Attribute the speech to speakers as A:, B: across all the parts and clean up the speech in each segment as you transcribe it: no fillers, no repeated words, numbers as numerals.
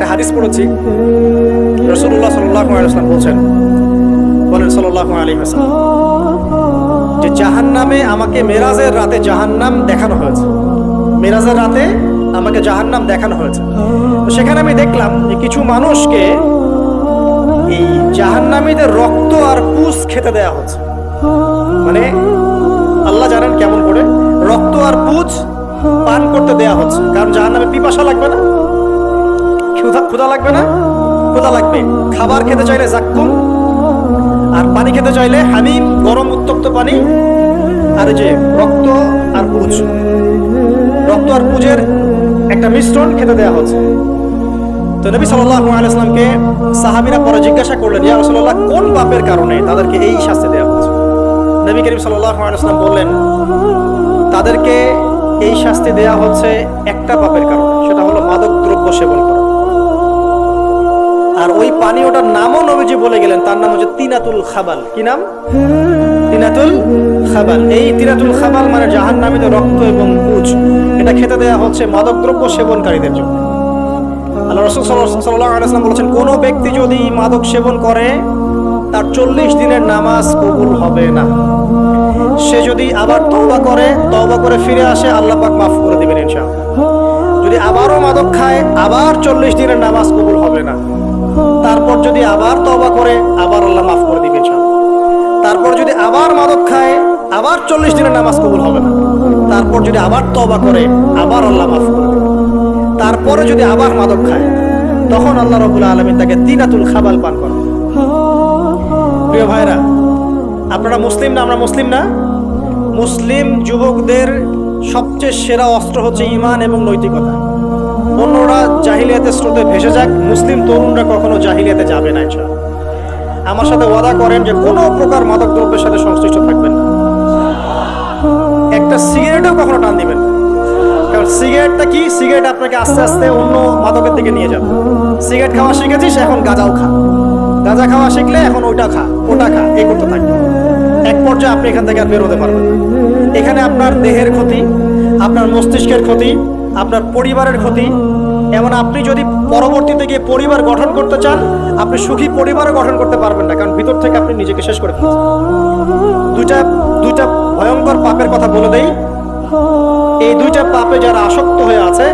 A: একটা হাদিস পড়েছি, রাসূলুল্লাহ সাল্লাল্লাহু আলাইহি ওয়াসাল্লাম বলেন সাল্লাল্লাহু আলাইহি ওয়াসাল্লাম যে জাহান্নামে আমাকে মেরাজের রাতে জাহান্নাম দেখানো হয়েছে। মেরাজের রাতে আমাকে জাহান্নাম দেখানো হয়েছে। তো সেখানে আমি দেখলাম যে কিছু মানুষকে এই জাহান্নামীদের রক্ত আর পুষ খেতে দেয়া হচ্ছে। মানে আল্লাহ জানেন কেমন করে রক্ত আর পুষ পান করতে দেয়া হচ্ছে। কারণ জাহান্নামে পিপাসা লাগবে না, ক্ষুধা লাগবে না, ক্ষুধা লাগবে। খাবার খেতে চাইলে জাক্কুম, আর পানি খেতে চাইলে হামিম, গরম উত্তপ্ত পানি। আর যে রক্ত আর পুজ, রক্ত আর পুজের একটা মিশ্রণ খেতে দেয়া হচ্ছে। তো নবী সাল্লাল্লাহু আলাইহি ওয়াসাল্লামকে সাহাবীরা পরে জিজ্ঞাসা করলেন, ইয়া রাসূলুল্লাহ, কোন পাপের কারণে তাদেরকে এই শাস্তি দেওয়া হচ্ছে? নবী করিম সাল্লাল্লাহু আলাইহি ওয়াসাল্লাম বললেন, তাদেরকে এই শাস্তি দেয়া হচ্ছে একটা পাপের কারণে, সেটা হলো মাদক দ্রব্য সেবন করা। আর ওই পানীয়টার নামও নবীজি বলে গেলেন, তার নাম হচ্ছে তিনাতুল খাবাল। কি নাম? তিনাতুল খাবাল। এই তিনাতুল খাবাল মানে জাহান্নামীদের রক্ত এবং পুজ, এটা খেতে দেয়া হচ্ছে মাদক দ্রব্য সেবনকারীদের জন্য। আল্লাহ রাসূল সাল্লাল্লাহু আলাইহি ওয়াসাল্লাম বলেছেন, কোন ব্যক্তি যদি মাদক সেবন করে তার 40 দিনের নামাজ কবুল হবে না। সে যদি আবার তওবা করে ফিরে আসে, আল্লাহ পাক মাফ করে দিবেন ইনশাআল্লাহ। যদি আবারও মাদক খায়, আবার 40 দিনের নামাজ কবুল হবে না। তারপর যদি আবার তওবা করে, আবার আল্লাহ মাফ করে দিবেন ইনশাআল্লাহ। তারপর যদি আবার মাদক খায়, আবার 40 দিনের নামাজ কবুল হবে না। তারপর যদি আবার তওবা করে, আবার আল্লাহ মাফ করে দিবেন। তারপরে যদি আবার মাদক খায়, তখন আল্লাহ রাব্বুল আলামিন তাকে তিনাতুল খাবাল পান করান। প্রিয় ভাইরা, আপনারা মুসলিম না? আমরা মুসলিম না? মুসলিম যুবকদের সবচেয়ে সেরা অস্ত্র হচ্ছে ঈমান এবং নৈতিকতা। অন্যরা জাহিলিয়াতের স্রোতে ভেসে যাক, মুসলিম তরুণরা কখনো জাহিলিয়াতে যাবে না ইনশাআল্লাহ। আমার সাথে ওয়াদা করেন যে কোনো প্রকার মাদক দ্রব্যের সাথে সংশ্লিষ্ট থাকবেন না। একটা সিগারেটও কখনো টান দিবেন না। কারণ সিগারেটটা কি? সিগারেট আপনাকে আস্তে আস্তে অন্য মাদকের দিকে নিয়ে যাবে। সিগারেট খাওয়া শিখেছিস, এখন গাঁজাও খা। গাঁজা খাওয়া শিখলে এখন ওটা খা, ওটা খা, এই করতে থাকবে। এক পর্যায়ে আপনি এখান থেকে আর বের হতে পারবেন না। এখানে আপনার দেহের ক্ষতি, আপনার মস্তিষ্কের ক্ষতি, আপনার পরিবারের ক্ষতি। এমন আপনি যদি পরবর্তীতে গিয়ে পরিবার গঠন করতে চান, আপনি সুখী পরিবারও গঠন করতে পারবেন না, কারণ ভিতর থেকে আপনি নিজেকে শেষ করে ফেলছেন। দুইটা ভয়ঙ্কর পাপের কথা বলে দেই। এই দুইটা পাপে যারা আসক্ত হয়ে আছে,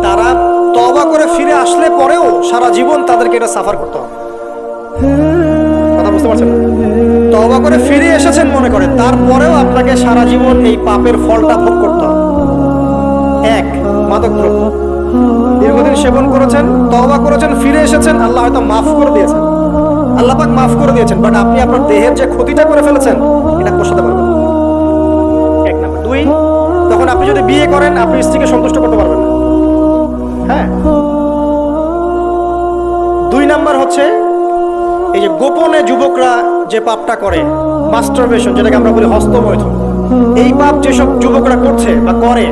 A: তারা তওবা করে ফিরে আসলে পরেও সারা জীবন তাদেরকে এটা সাফার করতে হবে। কথা বুঝতে পারছেন? তওবা করে ফিরে এসেছেন মনে করেন, তারপরেও আপনাকে সারা জীবন এই পাপের ফলটা ভোগ করতে হবে। এক, মাদক দ্রব্য দীর্ঘদিন সেবন করেছেন, তওবা করেছেন, ফিরে এসেছেন, আল্লাহ হয়তো মাফ করে দিয়েছেন, আল্লাহ পাক মাফ করে দিয়েছেন, বাট আপনি আপনার দেহের যে ক্ষতিটা করে ফেলেছেন, এটা পোষাতে পারবেন না। এক নাম্বার। দুই, তখন আপনি যদি বিয়ে করেন, আপনি স্ত্রীকে সন্তুষ্ট করতে পারবেন না। হ্যাঁ। দুই নাম্বার হচ্ছে এই যে গোপনে যুবকরা যে পাপটা করে, মাস্টারবেশন, যেটাকে আমরা বলি হস্তমৈথুন, এই পাপ যেসব যুবকরা করছে বা করে,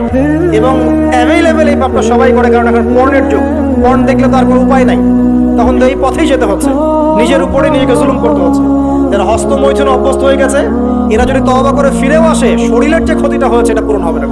A: এবং অ্যাভেলেবেল এই পাপটা সবাই করে, কারণ এখন পর্নের যুগ। পর্ন দেখলে তো আর কোনো উপায় নাই, তখন তো এই পথেই যেতে হচ্ছে, নিজের উপরে নিজেকে জুলুম করতে হচ্ছে। যারা হস্তমৈথুনে অভ্যস্ত হয়ে গেছে, এরা যদি তওবা করে ফিরেও আসে, শরীরের যে ক্ষতিটা হয়েছে এটা পূরণ হবে না।